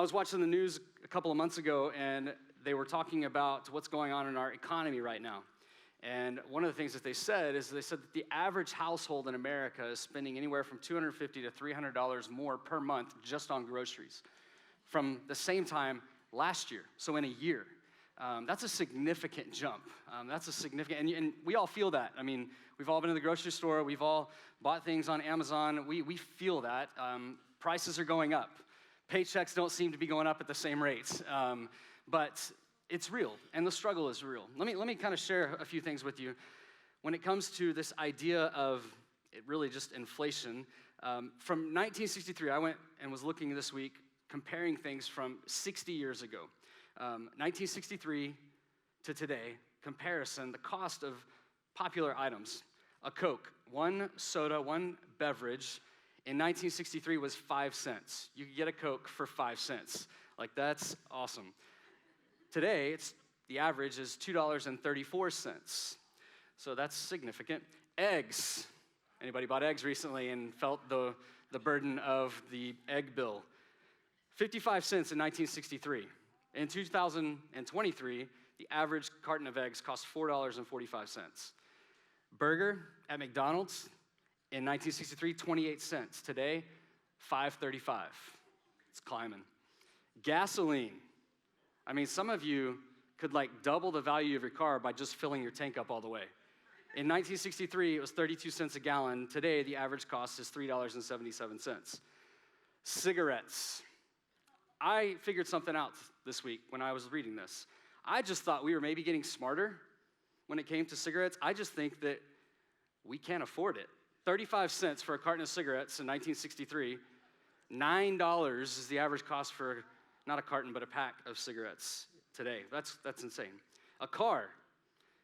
I was watching the news a couple of months ago, and they were talking about what's going on in our economy right now. And one of the things that they said that the average household in America is spending anywhere from $250 to $300 more per month just on groceries from the same time last year, so in a year. That's a significant jump. That's a significant, and we all feel that. I mean, we've all been to the grocery store. We've all bought things on Amazon. We feel that. Prices are going up. Paychecks don't seem to be going up at the same rates. But it's real, and the struggle is real. Let me kind of share a few things with you. When it comes to this idea of really just inflation, from 1963, I went and was looking this week, comparing things from 60 years ago. 1963 to today, comparison, the cost of popular items. A Coke, one soda, one beverage, in 1963 was 5 cents. You could get a Coke for 5 cents. Like, that's awesome. Today, the average is $2.34. So that's significant. Eggs. Anybody bought eggs recently and felt the burden of the egg bill? 55 cents in 1963. In 2023, the average carton of eggs cost $4.45. Burger at McDonald's in 1963, 28 cents. Today, $5.35. It's climbing. Gasoline. I mean, some of you could double the value of your car by just filling your tank up all the way. In 1963, it was 32 cents a gallon. Today, the average cost is $3.77. Cigarettes. I figured something out this week when I was reading this. I just thought we were maybe getting smarter when it came to cigarettes. I just think that we can't afford it. 35 cents for a carton of cigarettes in 1963. $9 is the average cost for not a carton, but a pack of cigarettes today. That's insane. A car,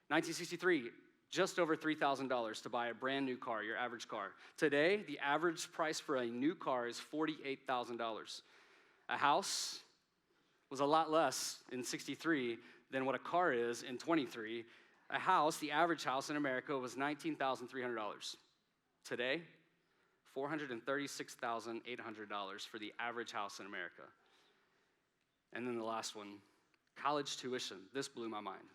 1963, just over $3,000 to buy a brand new car, your average car. Today, the average price for a new car is $48,000. A house was a lot less in 63 than what a car is in 23. A house, the average house in America, was $19,300. Today, $436,800 for the average house in America. And then the last one, college tuition. This blew my mind.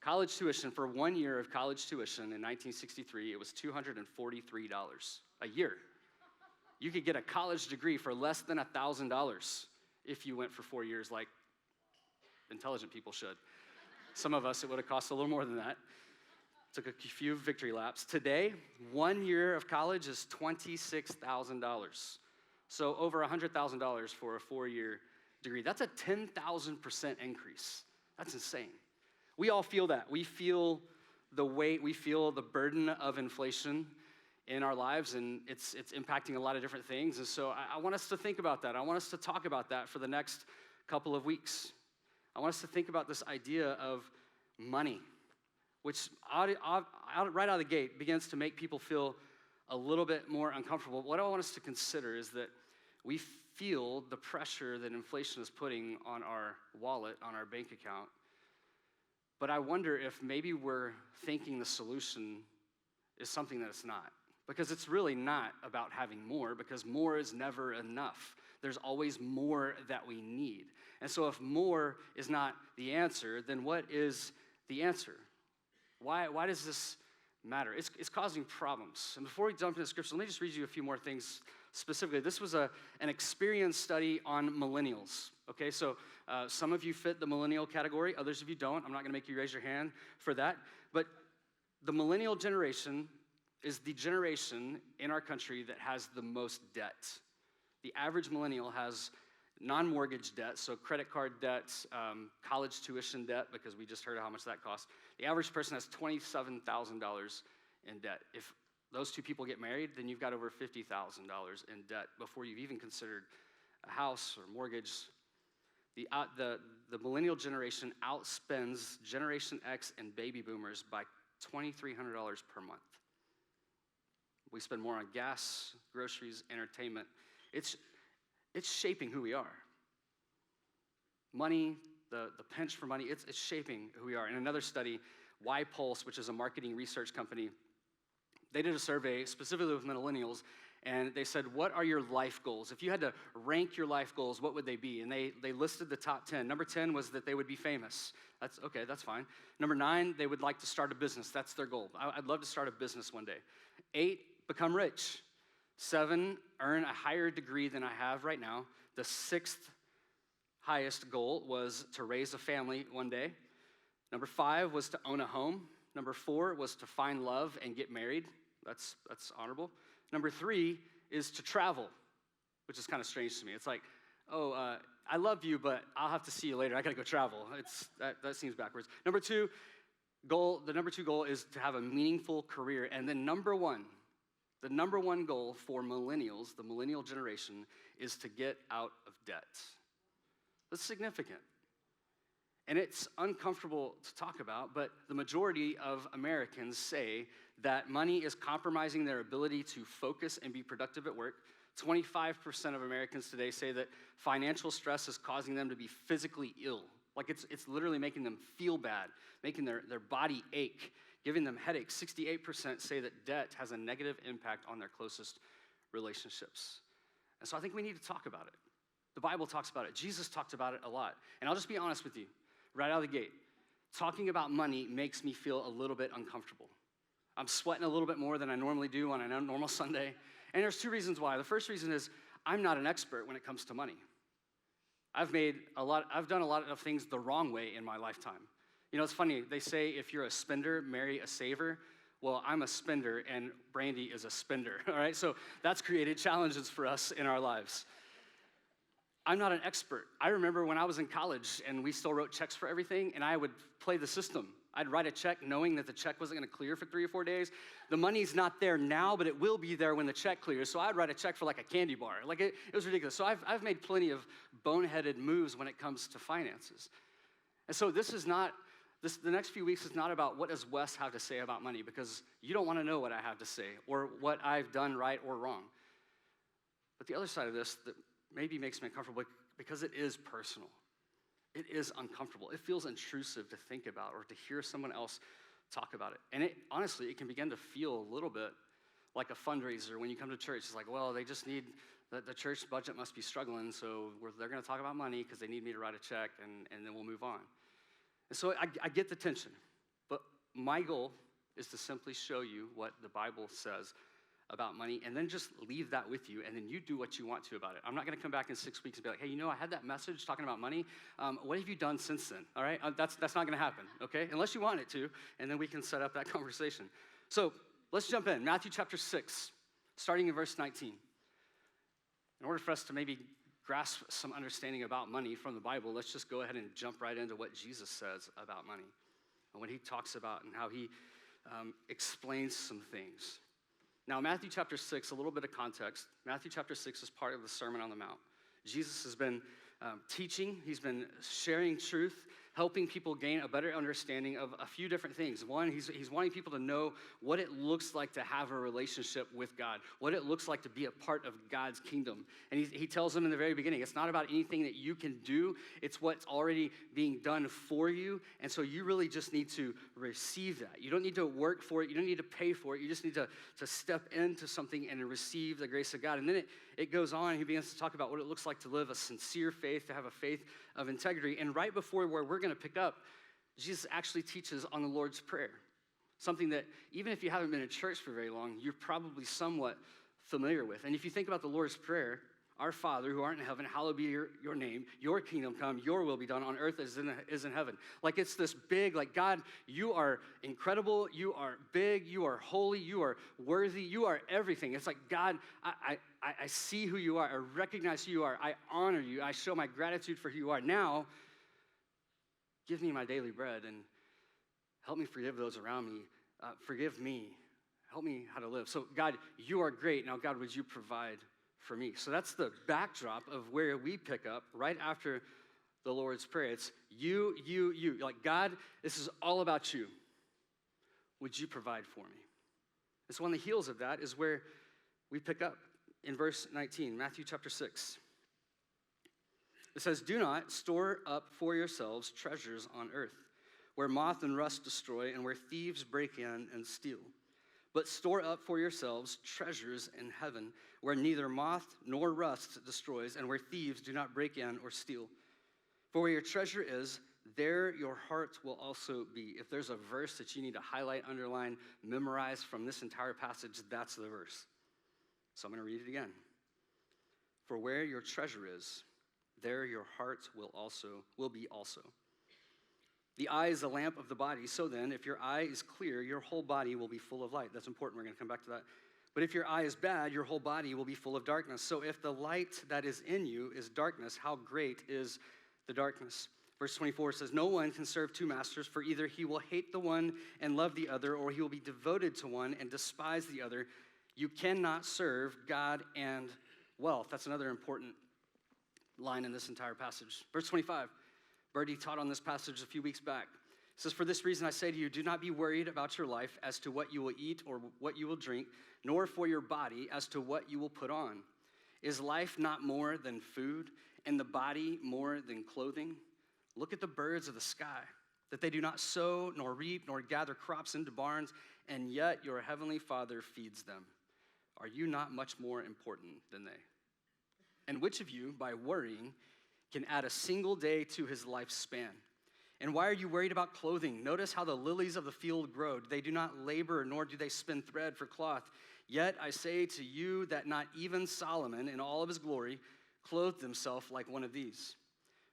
College tuition, for 1 year of college tuition in 1963, it was $243 a year. You could get a college degree for less than $1,000 if you went for 4 years like intelligent people should. Some of us, it would have cost a little more than that. Took a few victory laps. Today, 1 year of college is $26,000. So over $100,000 for a 4-year degree. That's a 10,000% increase. That's insane. We all feel that. We feel the weight, we feel the burden of inflation in our lives, and it's impacting a lot of different things. And so I want us to think about that. I want us to talk about that for the next couple of weeks. I want us to think about this idea of money, which right out of the gate begins to make people feel a little bit more uncomfortable. What I want us to consider is that we feel the pressure that inflation is putting on our wallet, on our bank account. But I wonder if maybe we're thinking the solution is something that it's not. Because it's really not about having more, because more is never enough. There's always more that we need. And so if more is not the answer, then what is the answer? Why does this matter? It's causing problems. And before we jump into scripture, let me just read you a few more things specifically. This was an experience study on millennials. Okay, so some of you fit the millennial category, others of you don't. I'm not gonna make you raise your hand for that. But the millennial generation is the generation in our country that has the most debt. The average millennial has non-mortgage debt, so credit card debt, college tuition debt, because we just heard how much that costs. The average person has $27,000 in debt. If those two people get married, then you've got over $50,000 in debt before you've even considered a house or mortgage. The millennial generation outspends Generation X and baby boomers by $2,300 per month. We spend more on gas, groceries, entertainment. It's shaping who we are. Money, the pinch for money, it's shaping who we are. In another study, YPulse, which is a marketing research company, they did a survey specifically with millennials, And they said, what are your life goals? If you had to rank your life goals, what would they be? And they listed the top 10. Number 10 was that they would be famous. That's okay, that's fine. Number 9, they would like to start a business. That's their goal. I'd love to start a business one day. 8, become rich. 7, earn a higher degree than I have right now. The 6th highest goal was to raise a family one day. Number 5 was to own a home. Number 4 was to find love and get married. That's honorable. Number 3 is to travel, which is kind of strange to me. It's like, I love you, but I'll have to see you later. I gotta go travel. That seems backwards. The number 2 goal is to have a meaningful career. And then the number one goal for millennials, the millennial generation, is to get out of debt. That's significant. And it's uncomfortable to talk about, but the majority of Americans say that money is compromising their ability to focus and be productive at work. 25% of Americans today say that financial stress is causing them to be physically ill. Like it's literally making them feel bad, making their body ache, giving them headaches. 68% say that debt has a negative impact on their closest relationships. And so I think we need to talk about it. The Bible talks about it. Jesus talked about it a lot. And I'll just be honest with you, right out of the gate. Talking about money makes me feel a little bit uncomfortable. I'm sweating a little bit more than I normally do on a normal Sunday. And there's 2 reasons why. The first reason is I'm not an expert when it comes to money. I've done a lot of things the wrong way in my lifetime. You know, it's funny, they say if you're a spender, marry a saver. Well, I'm a spender and Brandy is a spender, all right? So that's created challenges for us in our lives. I'm not an expert. I remember when I was in college and we still wrote checks for everything, and I would play the system. I'd write a check knowing that the check wasn't gonna clear for 3 or 4 days. The money's not there now, but it will be there when the check clears. So I'd write a check for like a candy bar. Like it was ridiculous. So I've made plenty of boneheaded moves when it comes to finances. And so the next few weeks is not about what does Wes have to say about money, because you don't wanna know what I have to say or what I've done right or wrong. But the other side of this that maybe makes me uncomfortable because it is personal. It is uncomfortable. It feels intrusive to think about or to hear someone else talk about it. And honestly, it can begin to feel a little bit like a fundraiser when you come to church. It's like, well, they just need, the church budget must be struggling, so they're gonna talk about money because they need me to write a check, and then we'll move on. And so I get the tension, but my goal is to simply show you what the Bible says about money, and then just leave that with you, and then you do what you want to about it. I'm not gonna come back in 6 weeks and be like, hey, you know, I had that message talking about money. What have you done since then, all right? That's not gonna happen, okay? Unless you want it to, and then we can set up that conversation. So let's jump in. Matthew chapter 6, starting in verse 19. In order for us to maybe grasp some understanding about money from the Bible, let's just go ahead and jump right into what Jesus says about money and what he talks about and how he explains some things. Now, Matthew chapter 6, a little bit of context. Matthew chapter 6 is part of the Sermon on the Mount. Jesus has been teaching. He's been sharing truth, helping people gain a better understanding of a few different things. One, he's wanting people to know what it looks like to have a relationship with God, what it looks like to be a part of God's kingdom. And he tells them in the very beginning, it's not about anything that you can do. It's what's already being done for you. And so you really just need to receive that. You don't need to work for it. You don't need to pay for it. You just need to step into something and receive the grace of God. And then it goes on. He begins to talk about what it looks like to live a sincere faith, to have a faith of integrity. And right before where we're going to pick up, Jesus actually teaches on the Lord's Prayer, something that even if you haven't been in church for very long, you're probably somewhat familiar with. And if you think about the Lord's Prayer, our Father who art in heaven, hallowed be your name, your kingdom come, your will be done on earth as in heaven. Like it's this big, like God, you are incredible, you are big, you are holy, you are worthy, you are everything. It's like, God, I see who you are, I recognize who you are, I honor you, I show my gratitude for who you are. Now, give me my daily bread and help me forgive those around me. Forgive me. Help me how to live. So God, you are great. Now God, would you provide for me? So that's the backdrop of where we pick up right after the Lord's Prayer. It's you. Like God, this is all about you. Would you provide for me? And so on the heels of that is where we pick up in verse 19, Matthew chapter 6. It says, do not store up for yourselves treasures on earth, where moth and rust destroy and where thieves break in and steal. But store up for yourselves treasures in heaven, where neither moth nor rust destroys, and where thieves do not break in or steal. For where your treasure is, there your heart will also be. If there's a verse that you need to highlight, underline, memorize from this entire passage, that's the verse. So I'm going to read it again. For where your treasure is, there your heart will be also. The eye is the lamp of the body. So then, if your eye is clear, your whole body will be full of light. That's important. We're going to come back to that. But if your eye is bad, your whole body will be full of darkness. So if the light that is in you is darkness, how great is the darkness? Verse 24 says, no one can serve two masters, for either he will hate the one and love the other, or he will be devoted to one and despise the other. You cannot serve God and wealth. That's another important line in this entire passage. Verse 25. Birdie taught on this passage a few weeks back. It says, for this reason I say to you, do not be worried about your life as to what you will eat or what you will drink, nor for your body as to what you will put on. Is life not more than food, and the body more than clothing? Look at the birds of the sky, that they do not sow, nor reap, nor gather crops into barns, and yet your heavenly Father feeds them. Are you not much more important than they? And which of you, by worrying, can add a single day to his lifespan? And why are you worried about clothing? Notice how the lilies of the field grow. They do not labor, nor do they spin thread for cloth. Yet I say to you that not even Solomon in all of his glory clothed himself like one of these.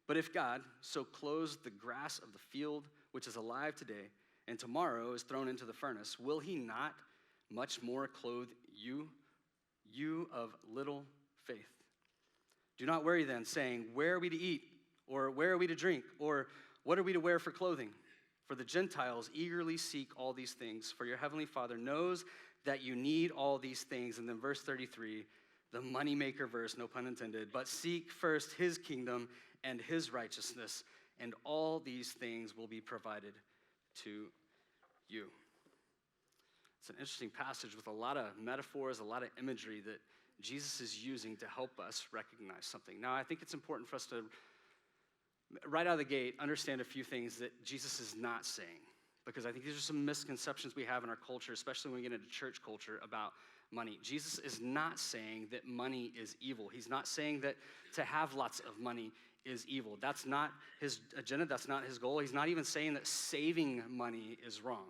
But if God so clothes the grass of the field, which is alive today, and tomorrow is thrown into the furnace, will he not much more clothe you, you of little faith? Do not worry then, saying, where are we to eat? Or where are we to drink? Or what are we to wear for clothing? For the Gentiles eagerly seek all these things, for your heavenly Father knows that you need all these things. And then verse 33, the moneymaker verse, no pun intended, but seek first his kingdom and his righteousness, and all these things will be provided to you. It's an interesting passage with a lot of metaphors, a lot of imagery that Jesus is using to help us recognize something. Now, I think it's important for us to, right out of the gate, understand a few things that Jesus is not saying, because I think these are some misconceptions we have in our culture, especially when we get into church culture about money. Jesus is not saying that money is evil. He's not saying that to have lots of money is evil. That's not his agenda. That's not his goal. He's not even saying that saving money is wrong.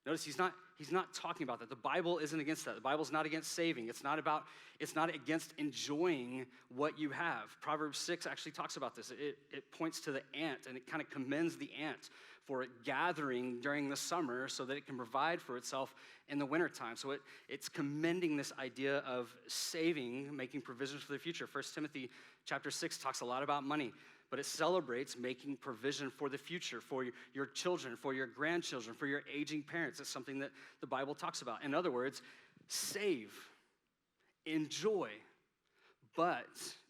Notice he's not talking about that. The Bible isn't against that. The Bible's not against saving. It's not against enjoying what you have. Proverbs 6 actually talks about this. It points to the ant, and it kind of commends the ant for gathering during the summer so that it can provide for itself in the wintertime. So it's commending this idea of saving, making provisions for the future. 1 Timothy chapter 6 talks a lot about money, but it celebrates making provision for the future, for your children, for your grandchildren, for your aging parents. It's something that the Bible talks about. In other words, save, enjoy, but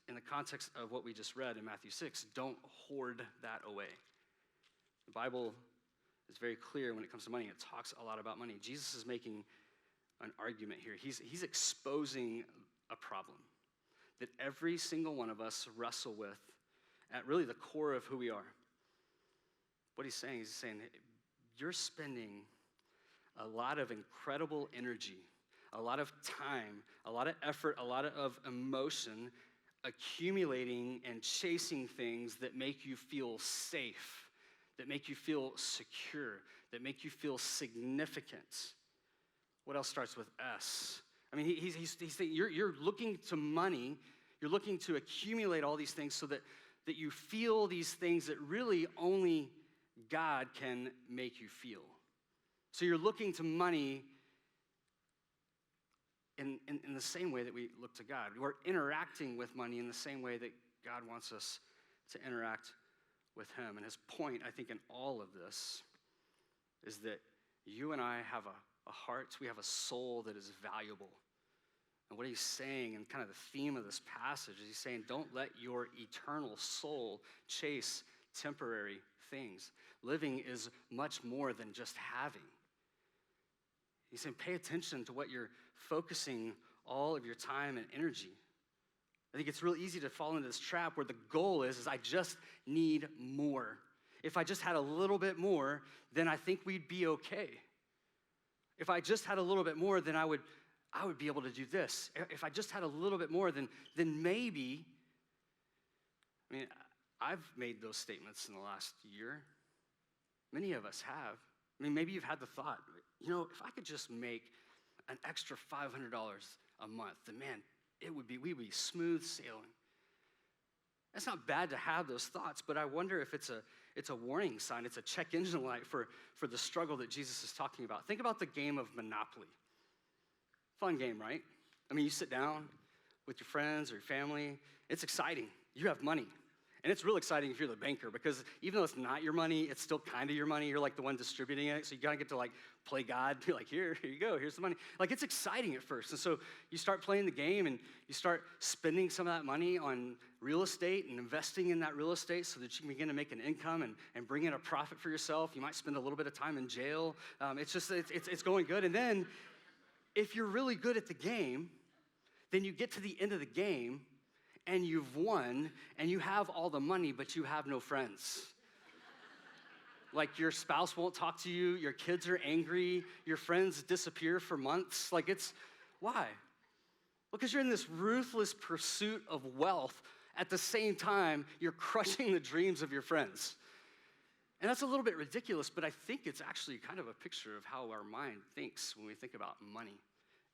in the context of what we just read in Matthew 6, don't hoard that away. The Bible is very clear when it comes to money. It talks a lot about money. Jesus is making an argument here. He's exposing a problem that every single one of us wrestle with at really the core of who we are. What he's saying you're spending a lot of incredible energy, a lot of time, a lot of effort, a lot of emotion accumulating and chasing things that make you feel safe, that make you feel secure, that make you feel significant. What else starts with S? I mean, he's saying you're looking to money, you're looking to accumulate all these things so that you feel these things that really only God can make you feel. So you're looking to money in the same way that we look to God. We're interacting with money in the same way that God wants us to interact with him. And his point, I think, in all of this is that you and I have a heart, we have a soul that is valuable. And what he's saying, and kind of the theme of this passage, is he's saying, don't let your eternal soul chase temporary things. Living is much more than just having. He's saying, pay attention to what you're focusing all of your time and energy. I think it's real easy to fall into this trap where the goal is I just need more. If I just had a little bit more, then I think we'd be okay. If I just had a little bit more, then I would be able to do this. If I just had a little bit more, then maybe, I mean, I've made those statements in the last year. Many of us have. I mean, maybe you've had the thought, if I could just make an extra $500 a month, then man, we'd be smooth sailing. It's not bad to have those thoughts, but I wonder if it's a warning sign, it's a check engine light for the struggle that Jesus is talking about. Think about the game of Monopoly. Fun game, right? I mean, you sit down with your friends or your family. It's exciting. You have money. And it's real exciting if you're the banker, because even though it's not your money, it's still kind of your money. You're like the one distributing it. So you gotta get to play God. Be like, here you go, here's the money. It's exciting at first. And so you start playing the game and you start spending some of that money on real estate and investing in that real estate so that you can begin to make an income and bring in a profit for yourself. You might spend a little bit of time in jail. It's going good. And then if you're really good at the game, then you get to the end of the game and you've won, and you have all the money, but you have no friends. Your spouse won't talk to you, your kids are angry, your friends disappear for months. Why? Because you're in this ruthless pursuit of wealth. At the same time, you're crushing the dreams of your friends. And that's a little bit ridiculous, but I think it's actually kind of a picture of how our mind thinks when we think about money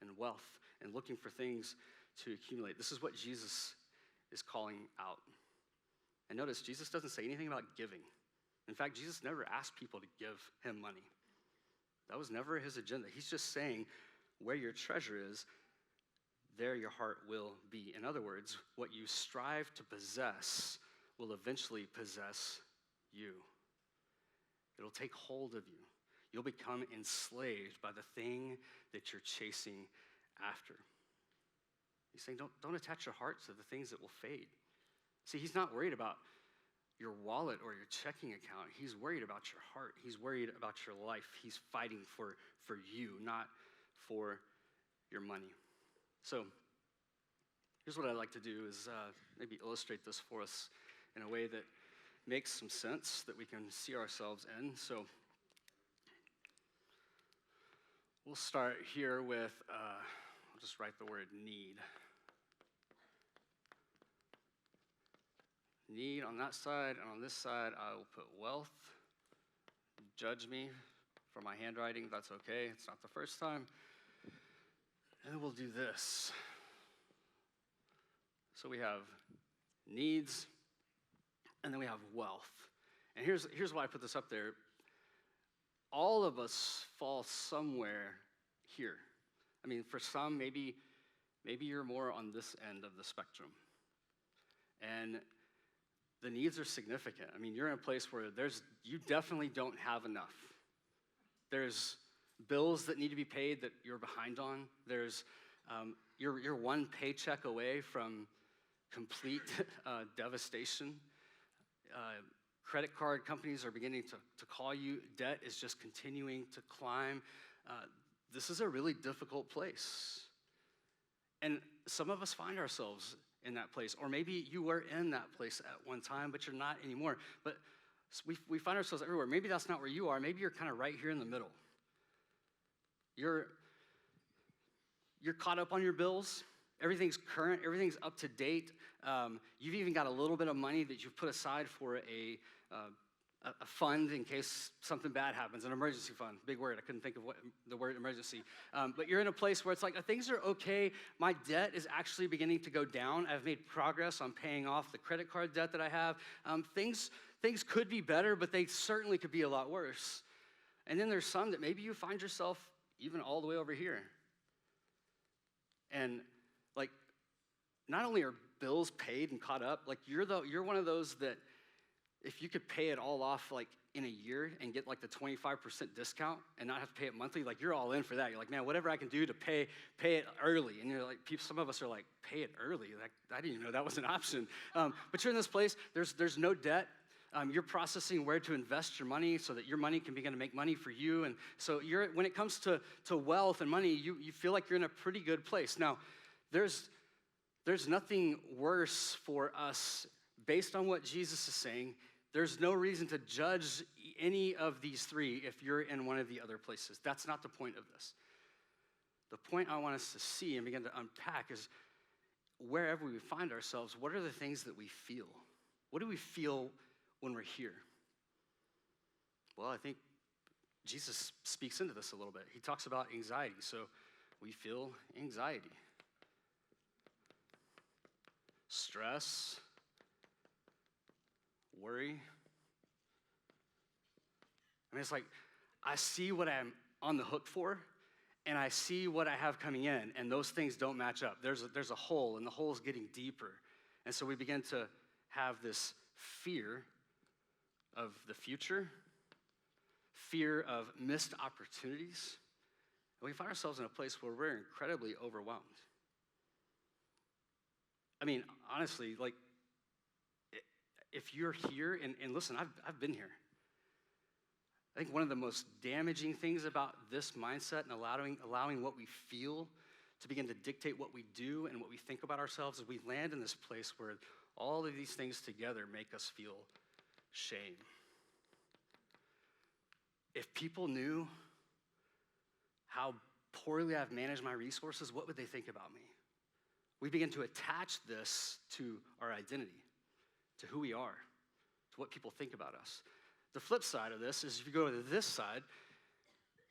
and wealth and looking for things to accumulate. This is what Jesus is calling out. And notice, Jesus doesn't say anything about giving. In fact, Jesus never asked people to give him money. That was never his agenda. He's just saying, where your treasure is, there your heart will be. In other words, what you strive to possess will eventually possess you. It'll take hold of you. You'll become enslaved by the thing that you're chasing after. He's saying, don't attach your heart to the things that will fade. See, he's not worried about your wallet or your checking account. He's worried about your heart. He's worried about your life. He's fighting for you, not for your money. So here's what I'd like to do is maybe illustrate this for us in a way that makes some sense, that we can see ourselves in. So we'll start here with, I'll just write the word need. Need on that side, and on this side, I will put wealth. Judge me for my handwriting, that's okay. It's not the first time. And then we'll do this. So we have needs, and then we have wealth. And here's why I put this up there. All of us fall somewhere here. I mean, for some, maybe you're more on this end of the spectrum. And the needs are significant. I mean, you're in a place where you definitely don't have enough. There's bills that need to be paid that you're behind on. There's you're one paycheck away from complete devastation. Credit card companies are beginning to call you. Debt is just continuing to climb. This is a really difficult place. And some of us find ourselves in that place, or maybe you were in that place at one time, but you're not anymore. But we find ourselves everywhere. Maybe that's not where you are. Maybe you're kind of right here in the middle. You're caught up on your bills. Everything's current. Everything's up to date. You've even got a little bit of money that you've put aside for a fund in case something bad happens, an emergency fund. Big word. I couldn't think of what the word emergency. But you're in a place where it's like, things are okay. My debt is actually beginning to go down. I've made progress on paying off the credit card debt that I have. Things could be better, but they certainly could be a lot worse. And then there's some that maybe you find yourself even all the way over here. And not only are bills paid and caught up, you're one of those that if you could pay it all off in a year and get the 25% discount and not have to pay it monthly, you're all in for that. You're like, man, whatever I can do to pay it early. And you're like, some of us are like, pay it early. I didn't even know that was an option. But you're in this place, there's no debt. You're processing where to invest your money so that your money can begin to make money for you. And so when it comes to wealth and money, you feel like you're in a pretty good place. Now, there's nothing worse for us, based on what Jesus is saying, there's no reason to judge any of these three if you're in one of the other places. That's not the point of this. The point I want us to see and begin to unpack is wherever we find ourselves, what are the things that we feel? What do we feel when we're here? Well, I think Jesus speaks into this a little bit. He talks about anxiety. So we feel anxiety, stress, worry. I mean, it's like I see what I'm on the hook for, and I see what I have coming in, and those things don't match up. There's a hole, and the hole is getting deeper. And so we begin to have this fear of the future, fear of missed opportunities. And we find ourselves in a place where we're incredibly overwhelmed. I mean, honestly, like, if you're here, and listen, I've been here. I think one of the most damaging things about this mindset and allowing what we feel to begin to dictate what we do and what we think about ourselves is we land in this place where all of these things together make us feel shame. If people knew how poorly I've managed my resources, what would they think about me? We begin to attach this to our identity, to who we are, to what people think about us. The flip side of this is if you go to this side,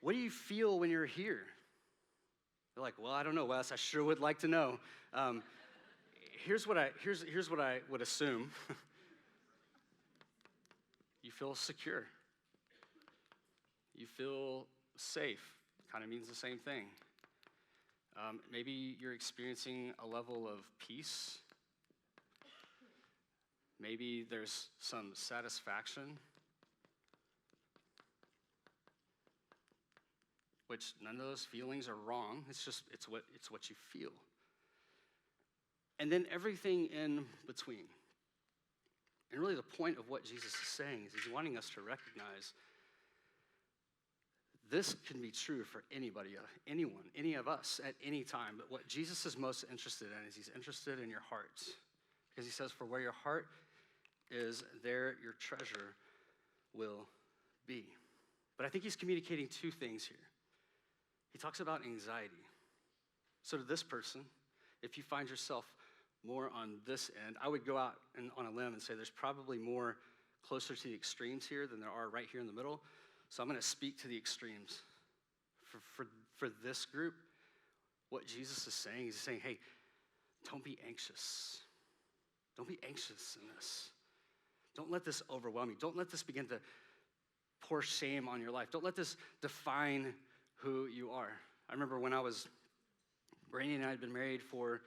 what do you feel when you're here? You're like, well, I don't know, Wes. I sure would like to know. Here's what I would assume. You feel secure. You feel safe. Kind of means the same thing. Maybe you're experiencing a level of peace. Maybe there's some satisfaction, which none of those feelings are wrong. It's what you feel. And then everything in between. And really the point of what Jesus is saying is he's wanting us to recognize this can be true for anybody, anyone, any of us at any time. But what Jesus is most interested in is he's interested in your heart. Because he says, for where your heart is, there your treasure will be. But I think he's communicating two things here. He talks about anxiety. So to this person, if you find yourself more on this end, I would go out on a limb and say there's probably more closer to the extremes here than there are right here in the middle. So I'm going to speak to the extremes. For this group, what Jesus is saying, he's saying, hey, don't be anxious. Don't be anxious in this. Don't let this overwhelm you. Don't let this begin to pour shame on your life. Don't let this define who you are. I remember when Brandy and I had been married for,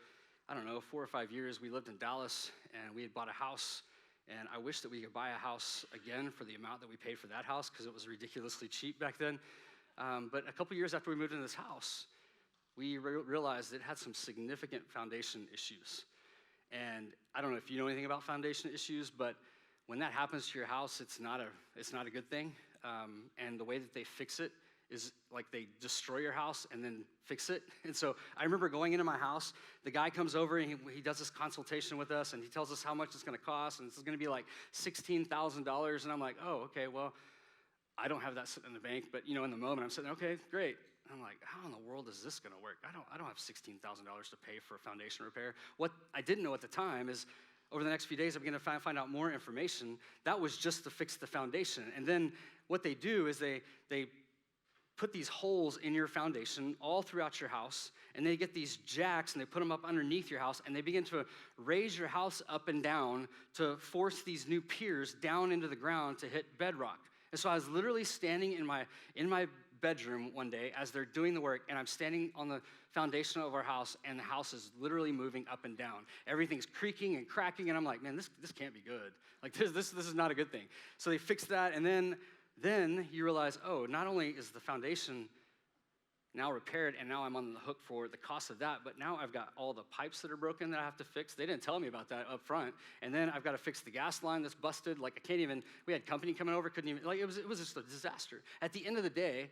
4 or 5 years. We lived in Dallas, and we had bought a house. And I wish that we could buy a house again for the amount that we paid for that house because it was ridiculously cheap back then. But a couple years after we moved into this house, we realized it had some significant foundation issues. And I don't know if you know anything about foundation issues, but when that happens to your house, it's not a good thing. And the way that they fix it is like they destroy your house and then fix it. And so I remember going into my house, the guy comes over and he does this consultation with us and he tells us how much it's gonna cost, and it's gonna be like $16,000. And I'm like, oh, okay, well, I don't have that sitting in the bank, but in the moment I'm sitting, okay, great. I'm like, how in the world is this gonna work? I don't have $16,000 to pay for a foundation repair. What I didn't know at the time is over the next few days, I'm gonna find out more information. That was just to fix the foundation. And then what they do is they put these holes in your foundation all throughout your house, and they get these jacks and they put them up underneath your house, and they begin to raise your house up and down to force these new piers down into the ground to hit bedrock. And so I was literally standing in my bedroom one day as they're doing the work, and I'm standing on the foundation of our house, and the house is literally moving up and down. Everything's creaking and cracking, and I'm like, man, this can't be good. Like this is not a good thing. So they fixed that, and then you realize, oh, not only is the foundation now repaired, and now I'm on the hook for the cost of that, but now I've got all the pipes that are broken that I have to fix. They didn't tell me about that up front. And then I've got to fix the gas line that's busted. Like we had company coming over, it was just a disaster. At the end of the day,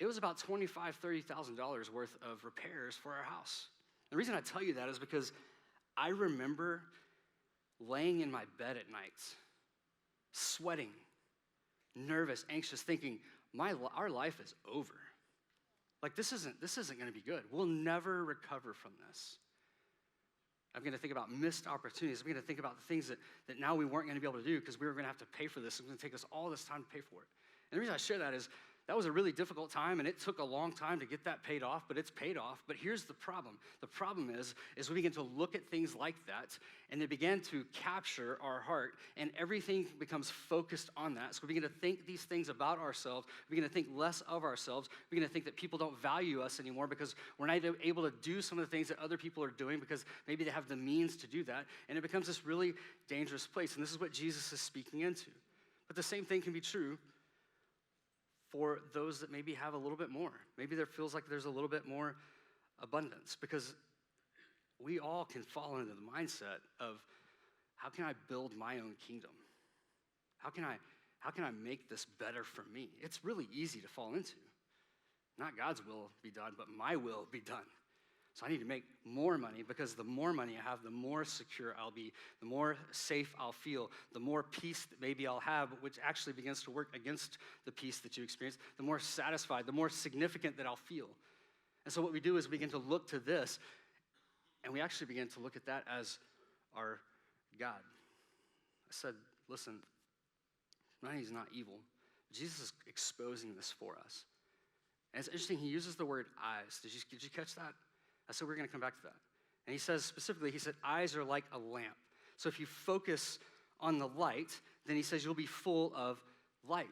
it was about $25,000, $30,000 worth of repairs for our house. The reason I tell you that is because I remember laying in my bed at night sweating, nervous, anxious, thinking, our life is over. Like, this isn't going to be good. We'll never recover from this. I'm going to think about missed opportunities. I'm going to think about the things that now we weren't going to be able to do because we were going to have to pay for this. It's going to take us all this time to pay for it. And the reason I share that is that was a really difficult time, and it took a long time to get that paid off, but it's paid off. But here's the problem. The problem is we begin to look at things like that, and they begin to capture our heart, and everything becomes focused on that. So we begin to think these things about ourselves. We begin to think less of ourselves. We begin to think that people don't value us anymore because we're not able to do some of the things that other people are doing because maybe they have the means to do that, and it becomes this really dangerous place, and this is what Jesus is speaking into. But the same thing can be true for those that maybe have a little bit more. Maybe there feels like there's a little bit more abundance, because we all can fall into the mindset of, how can I build my own kingdom? How can I make this better for me? It's really easy to fall into. Not God's will be done, but my will be done. So I need to make more money, because the more money I have, the more secure I'll be, the more safe I'll feel, the more peace that maybe I'll have, which actually begins to work against the peace that you experience, the more satisfied, the more significant that I'll feel. And so what we do is we begin to look to this, and we actually begin to look at that as our God. I said, listen, money is not evil. Jesus is exposing this for us. And it's interesting, he uses the word eyes. Did you catch that? I said we're going to come back to that. And he says specifically, he said, eyes are like a lamp. So if you focus on the light, then he says you'll be full of light.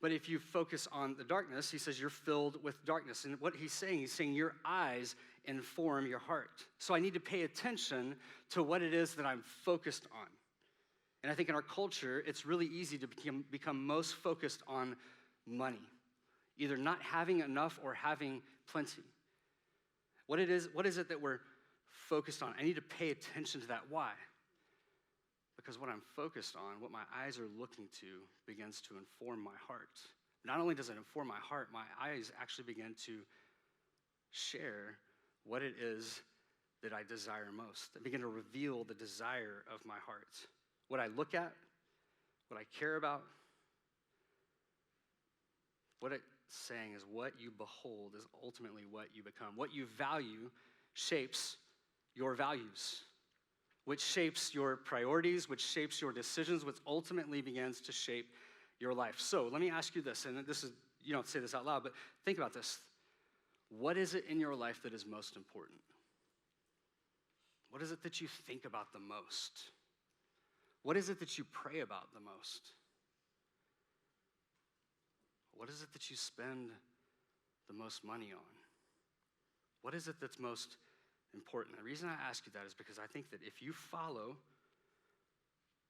But if you focus on the darkness, he says you're filled with darkness. And what he's saying your eyes inform your heart. So I need to pay attention to what it is that I'm focused on. And I think in our culture, it's really easy to become most focused on money, either not having enough or having plenty. What is it that we're focused on? I need to pay attention to that. Why? Because what I'm focused on, what my eyes are looking to, begins to inform my heart. Not only does it inform my heart, my eyes actually begin to share what it is that I desire most. They begin to reveal the desire of my heart. What I look at, what I care about, what it's saying is what you behold is ultimately what you become. What you value shapes your values, which shapes your priorities, which shapes your decisions, which ultimately begins to shape your life. So let me ask you this, and this is, you don't say this out loud, but think about this. What is it in your life that is most important? What is it that you think about the most? What is it that you pray about the most? What is it that you spend the most money on? What is it that's most important? The reason I ask you that is because I think that if you follow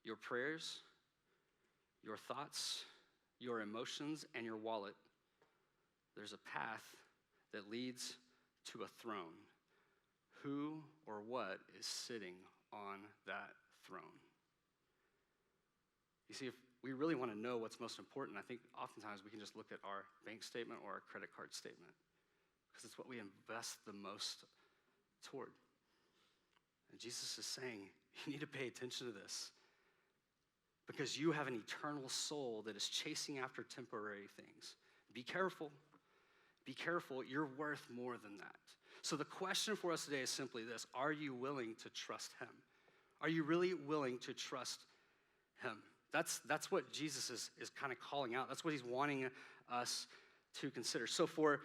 your prayers, your thoughts, your emotions, and your wallet, there's a path that leads to a throne. Who or what is sitting on that throne? You see, if we really want to know what's most important, I think oftentimes we can just look at our bank statement or our credit card statement, because it's what we invest the most toward. And Jesus is saying, you need to pay attention to this, because you have an eternal soul that is chasing after temporary things. Be careful. Be careful. You're worth more than that. So the question for us today is simply this: are you willing to trust him? Are you really willing to trust him? That's what Jesus is kind of calling out. That's what he's wanting us to consider. So for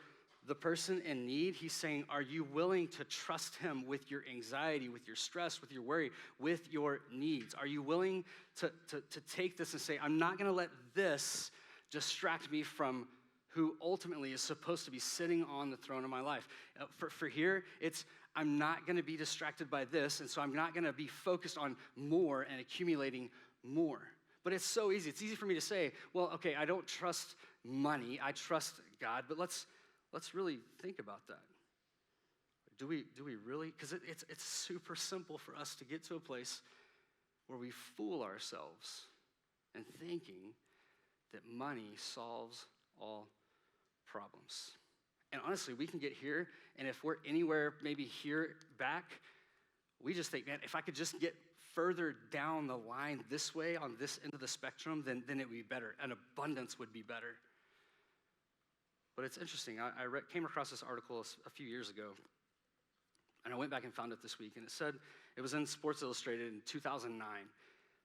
the person in need, he's saying, are you willing to trust him with your anxiety, with your stress, with your worry, with your needs? Are you willing to take this and say, I'm not going to let this distract me from who ultimately is supposed to be sitting on the throne of my life? For here, it's, I'm not going to be distracted by this, and so I'm not going to be focused on more and accumulating more. But it's so easy. It's easy for me to say, well, okay, I don't trust money. I trust God. But let's really think about that. Do we really? Because it's super simple for us to get to a place where we fool ourselves in thinking that money solves all problems. And honestly, we can get here, and if we're anywhere maybe here back, we just think, man, if I could just get further down the line this way on this end of the spectrum, then it would be better. An abundance would be better. But it's interesting. I came across this article a few years ago, and I went back and found it this week, and it said, it was in Sports Illustrated in 2009,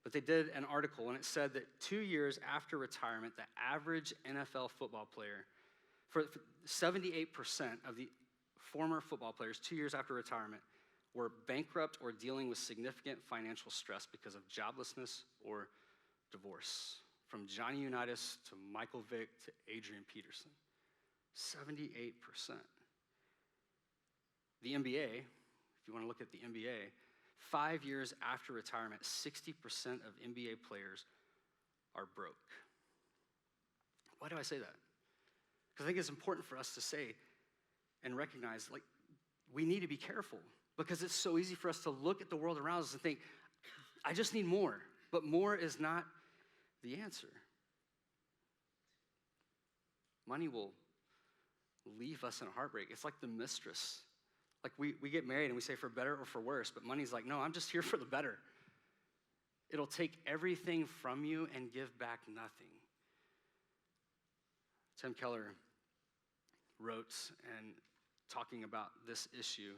but they did an article, and it said that 2 years after retirement, the average NFL football player, for 78% of the former football players 2 years after retirement were bankrupt or dealing with significant financial stress because of joblessness or divorce. From Johnny Unitas to Michael Vick to Adrian Peterson. 78%. The NBA, if you want to look at the NBA, 5 years after retirement, 60% of NBA players are broke. Why do I say that? Because I think it's important for us to say and recognize, like, we need to be careful because it's so easy for us to look at the world around us and think, I just need more, but more is not the answer. Money will leave us in a heartbreak. It's like the mistress. Like we get married and we say for better or for worse, but money's like, no, I'm just here for the better. It'll take everything from you and give back nothing. Tim Keller wrote and talking about this issue,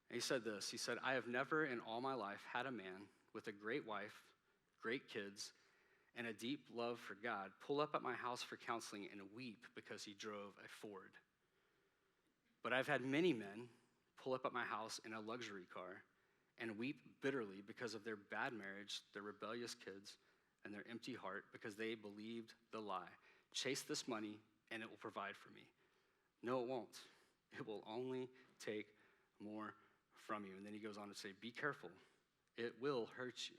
and he said this. He said, I have never in all my life had a man with a great wife, great kids, and a deep love for God pull up at my house for counseling and weep because he drove a Ford. But I've had many men pull up at my house in a luxury car and weep bitterly because of their bad marriage, their rebellious kids, and their empty heart because they believed the lie. Chase this money and it will provide for me. No, it won't. It will only take more from you. And then he goes on to say, be careful. It will hurt you.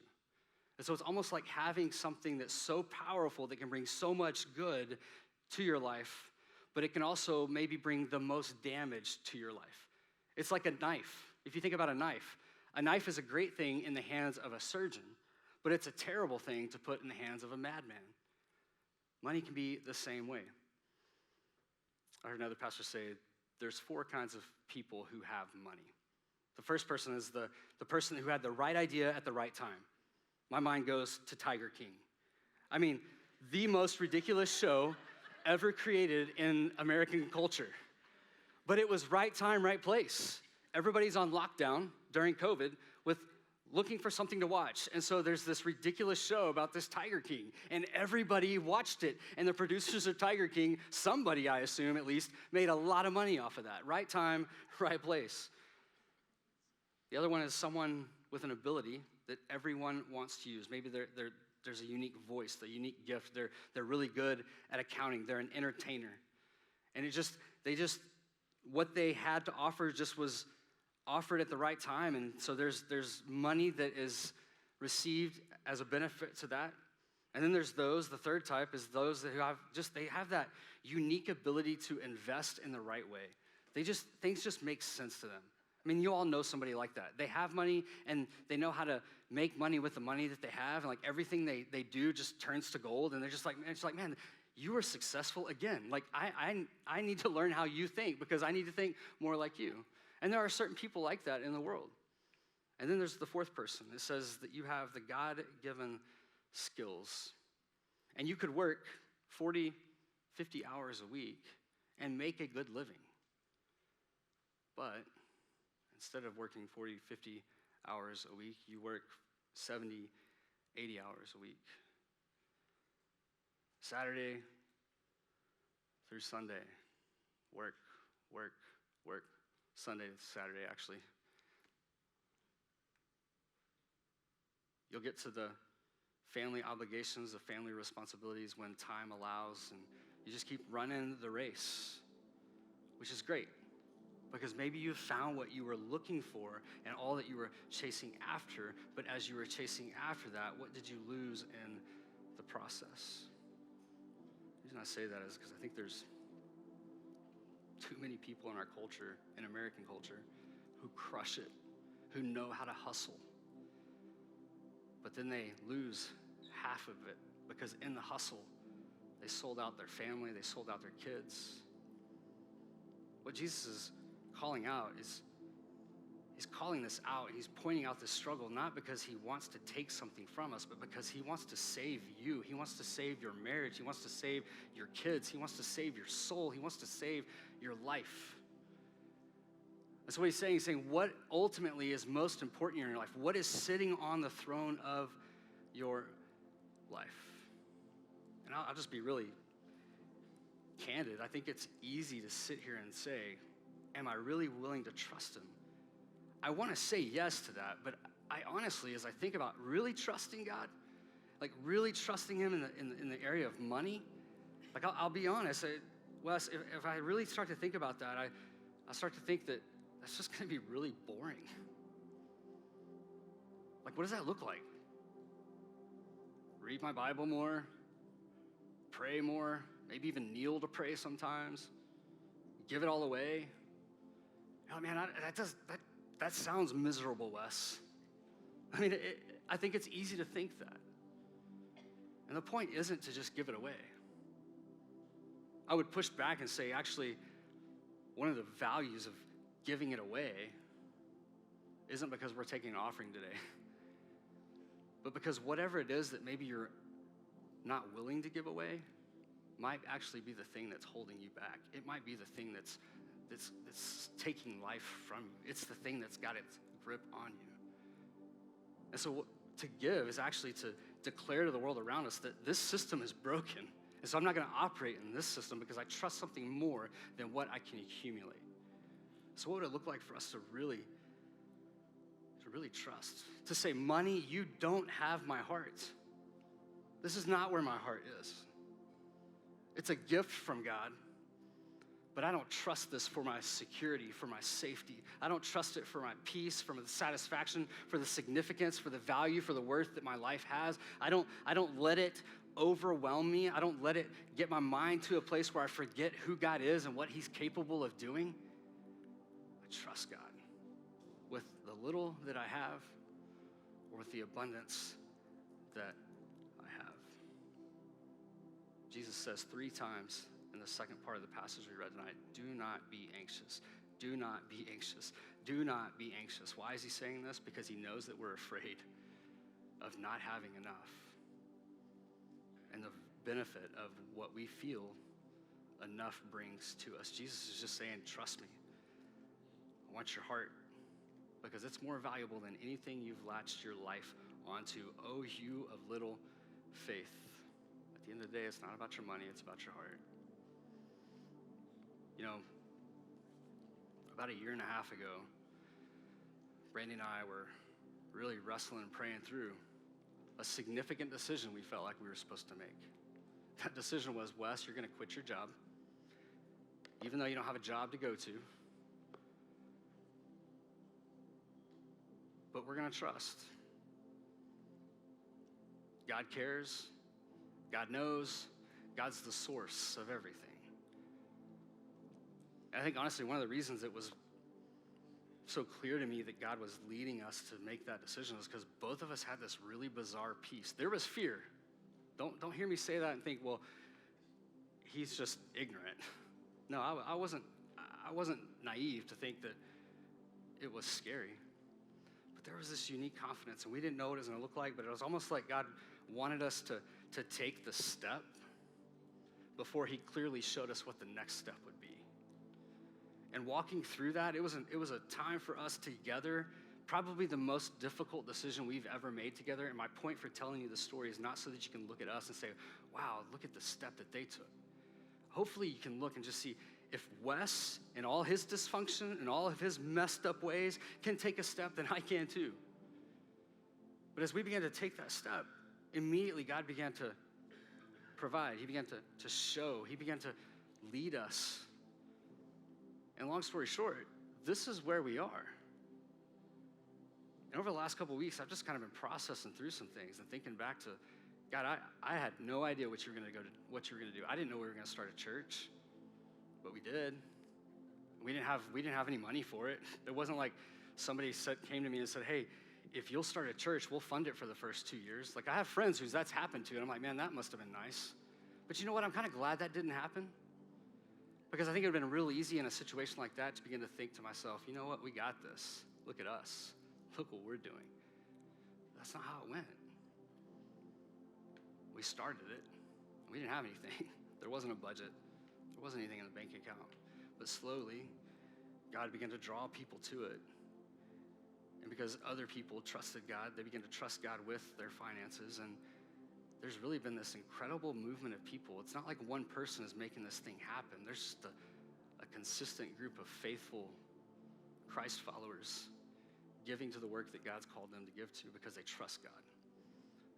And so it's almost like having something that's so powerful that can bring so much good to your life, but it can also maybe bring the most damage to your life. It's like a knife. If you think about a knife is a great thing in the hands of a surgeon, but it's a terrible thing to put in the hands of a madman. Money can be the same way. I heard another pastor say, there's 4 kinds of people who have money. The first person is the person who had the right idea at the right time. My mind goes to Tiger King. I mean, the most ridiculous show ever created in American culture. But it was right time, right place. Everybody's on lockdown during COVID with looking for something to watch. And so there's this ridiculous show about this Tiger King, and everybody watched it. And the producers of Tiger King, somebody, I assume at least, made a lot of money off of that. Right time, right place. The other one is someone with an ability that everyone wants to use. Maybe there's a unique voice, a unique gift. They're really good at accounting. They're an entertainer. And what they had to offer just was offered at the right time. And so there's money that is received as a benefit to that. And then there's the third type is those that they have that unique ability to invest in the right way. Things just make sense to them. I mean, you all know somebody like that. They have money and they know how to make money with the money that they have. And like everything they do just turns to gold. And they're just like, man, you are successful again. Like I need to learn how you think because I need to think more like you. And there are certain people like that in the world. And then there's the fourth person. It says that you have the God-given skills. And you could work 40, 50 hours a week and make a good living. But instead of working 40, 50 hours a week, you work 70, 80 hours a week. Saturday through Sunday, work. Sunday to Saturday, actually. You'll get to the family obligations, the family responsibilities when time allows, and you just keep running the race, which is great. Because maybe you found what you were looking for and all that you were chasing after, but as you were chasing after that, what did you lose in the process? The reason I say that is because I think there's too many people in our culture, in American culture, who crush it, who know how to hustle. But then they lose half of it because in the hustle, they sold out their family, they sold out their kids. What Jesus is calling out is, he's calling this out. He's pointing out this struggle, not because he wants to take something from us, but because he wants to save you. He wants to save your marriage. He wants to save your kids. He wants to save your soul. He wants to save your life. That's what he's saying. He's saying what ultimately is most important in your life. What is sitting on the throne of your life? And I'll just be really candid. I think it's easy to sit here and say, am I really willing to trust him? I want to say yes to that, but I honestly, as I think about really trusting God, like really trusting him in the area of money, like I'll be honest, Wes, if I really start to think about that, I start to think that that's just going to be really boring. Like, what does that look like? Read my Bible more, pray more, maybe even kneel to pray sometimes, give it all away. Oh man, that sounds miserable, Wes. I mean, I think it's easy to think that. And the point isn't to just give it away. I would push back and say, actually, one of the values of giving it away isn't because we're taking an offering today, but because whatever it is that maybe you're not willing to give away might actually be the thing that's holding you back. It might be the thing that's taking life from you. It's the thing that's got its grip on you. And so to give is actually to declare to the world around us that this system is broken. And so I'm not going to operate in this system because I trust something more than what I can accumulate. So what would it look like for us to really trust? To say, money, you don't have my heart. This is not where my heart is. It's a gift from God, but I don't trust this for my security, for my safety. I don't trust it for my peace, for the satisfaction, for the significance, for the value, for the worth that my life has. I don't let it overwhelm me. I don't let it get my mind to a place where I forget who God is and what he's capable of doing. I trust God with the little that I have or with the abundance that I have. Jesus says 3 times in the second part of the passage we read tonight, do not be anxious. Do not be anxious. Do not be anxious. Why is he saying this? Because he knows that we're afraid of not having enough. And the benefit of what we feel enough brings to us. Jesus is just saying, trust me. I want your heart because it's more valuable than anything you've latched your life onto. Oh, you of little faith. At the end of the day, it's not about your money, it's about your heart. You know, about 1.5 years ago, Brandy and I were really wrestling and praying through a significant decision we felt like we were supposed to make. That decision was, Wes, you're going to quit your job, even though you don't have a job to go to. But we're going to trust. God cares. God knows. God's the source of everything. And I think, honestly, one of the reasons it was so clear to me that God was leading us to make that decision is because both of us had this really bizarre peace. There was fear. Don't hear me say that and think, well, he's just ignorant. No, I wasn't naive to think that it was scary. But there was this unique confidence, and we didn't know what it was going to look like, but it was almost like God wanted us to take the step before he clearly showed us what the next step would be. And walking through that, it was a time for us together, probably the most difficult decision we've ever made together. And my point for telling you the story is not so that you can look at us and say, wow, look at the step that they took. Hopefully you can look and just see if Wes and all his dysfunction and all of his messed up ways can take a step, then I can too. But as we began to take that step, immediately God began to provide. He began to show. He began to lead us. And long story short, this is where we are. And over the last couple of weeks, I've just kind of been processing through some things and thinking back to, God, I had no idea what you were going to do. I didn't know we were going to start a church, but we did. We didn't have any money for it. It wasn't like somebody came to me and said, hey, if you'll start a church, we'll fund it for the first 2 years. Like, I have friends whose that's happened to, and I'm like, man, that must have been nice. But you know what? I'm kind of glad that didn't happen. Because I think it would have been real easy in a situation like that to begin to think to myself, you know what, we got this. Look at us. Look what we're doing. That's not how it went. We started it. We didn't have anything. There wasn't a budget. There wasn't anything in the bank account. But slowly, God began to draw people to it. And because other people trusted God, they began to trust God with their finances. And there's really been this incredible movement of people. It's not like one person is making this thing happen. There's just a consistent group of faithful Christ followers giving to the work that God's called them to give to because they trust God.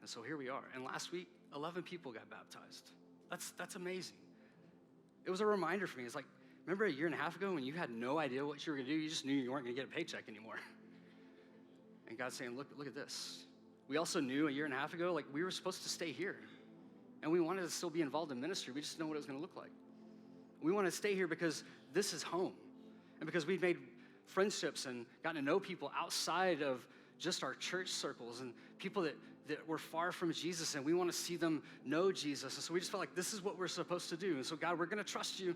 And so here we are. And last week, 11 people got baptized. That's amazing. It was a reminder for me. It's like, remember a year and a half ago when you had no idea what you were going to do? You just knew you weren't going to get a paycheck anymore. And God's saying, look at this. We also knew a year and a half ago, like we were supposed to stay here. And we wanted to still be involved in ministry. We just didn't know what it was going to look like. We wanted to stay here because this is home. And because we've made friendships and gotten to know people outside of just our church circles and people that were far from Jesus, and we want to see them know Jesus. And so we just felt like this is what we're supposed to do. And so God, we're going to trust you.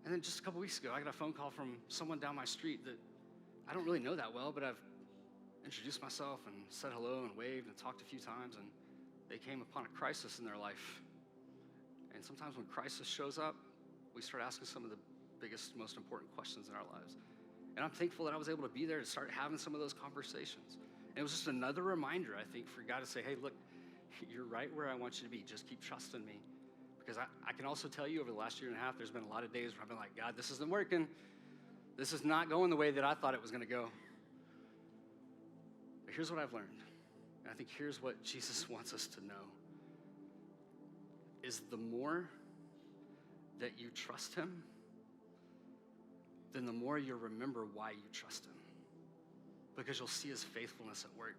And then just a couple weeks ago, I got a phone call from someone down my street that I don't really know that well, but I've introduced myself and said hello and waved and talked a few times, and they came upon a crisis in their life. And sometimes when crisis shows up, we start asking some of the biggest, most important questions in our lives. And I'm thankful that I was able to be there to start having some of those conversations. And it was just another reminder, I think, for God to say, hey, look, you're right where I want you to be. Just keep trusting me. Because I can also tell you over the last year and a half, there's been a lot of days where I've been like, God, this isn't working. This is not going the way that I thought it was going to go. But here's what I've learned. And I think here's what Jesus wants us to know. Is the more that you trust him, then the more you'll remember why you trust him. Because you'll see his faithfulness at work.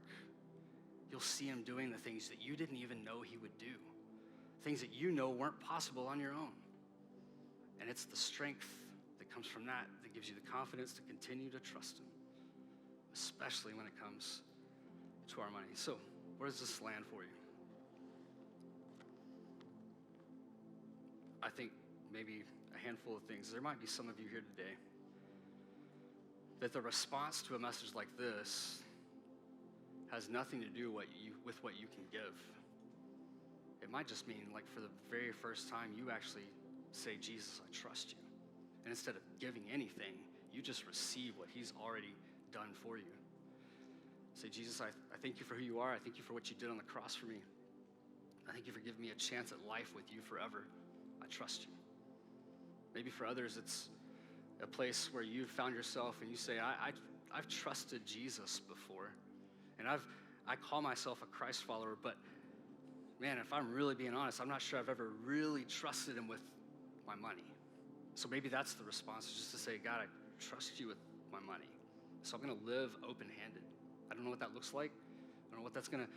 You'll see him doing the things that you didn't even know he would do. Things that you know weren't possible on your own. And it's the strength that comes from that gives you the confidence to continue to trust him, especially when it comes to our money. So, where does this land for you? I think maybe a handful of things. There might be some of you here today that the response to a message like this has nothing to do with what you can give. It might just mean, like, for the very first time, you actually say, Jesus, I trust you. And instead of giving anything, you just receive what he's already done for you. Say, Jesus, I thank you for who you are. I thank you for what you did on the cross for me. I thank you for giving me a chance at life with you forever. I trust you. Maybe for others, it's a place where you've found yourself and you say, I've trusted Jesus before. And I call myself a Christ follower, but man, if I'm really being honest, I'm not sure I've ever really trusted him with my money. So maybe that's the response, just to say, God, I trust you with my money. So I'm going to live open-handed. I don't know what that looks like. I don't know what that's going to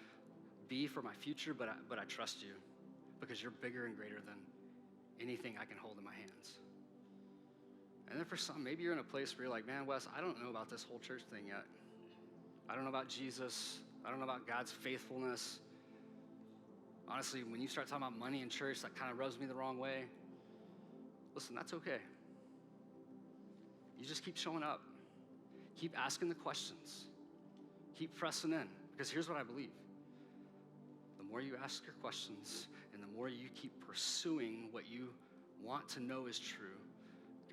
be for my future, but I trust you because you're bigger and greater than anything I can hold in my hands. And then for some, maybe you're in a place where you're like, man, Wes, I don't know about this whole church thing yet. I don't know about Jesus. I don't know about God's faithfulness. Honestly, when you start talking about money in church, that kind of rubs me the wrong way. Listen, that's okay. You just keep showing up. Keep asking the questions. Keep pressing in. Because here's what I believe. The more you ask your questions and the more you keep pursuing what you want to know is true,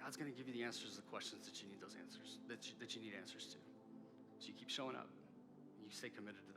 God's going to give you the answers to the questions that you need those answers, that you need answers to. So you keep showing up. And you stay committed to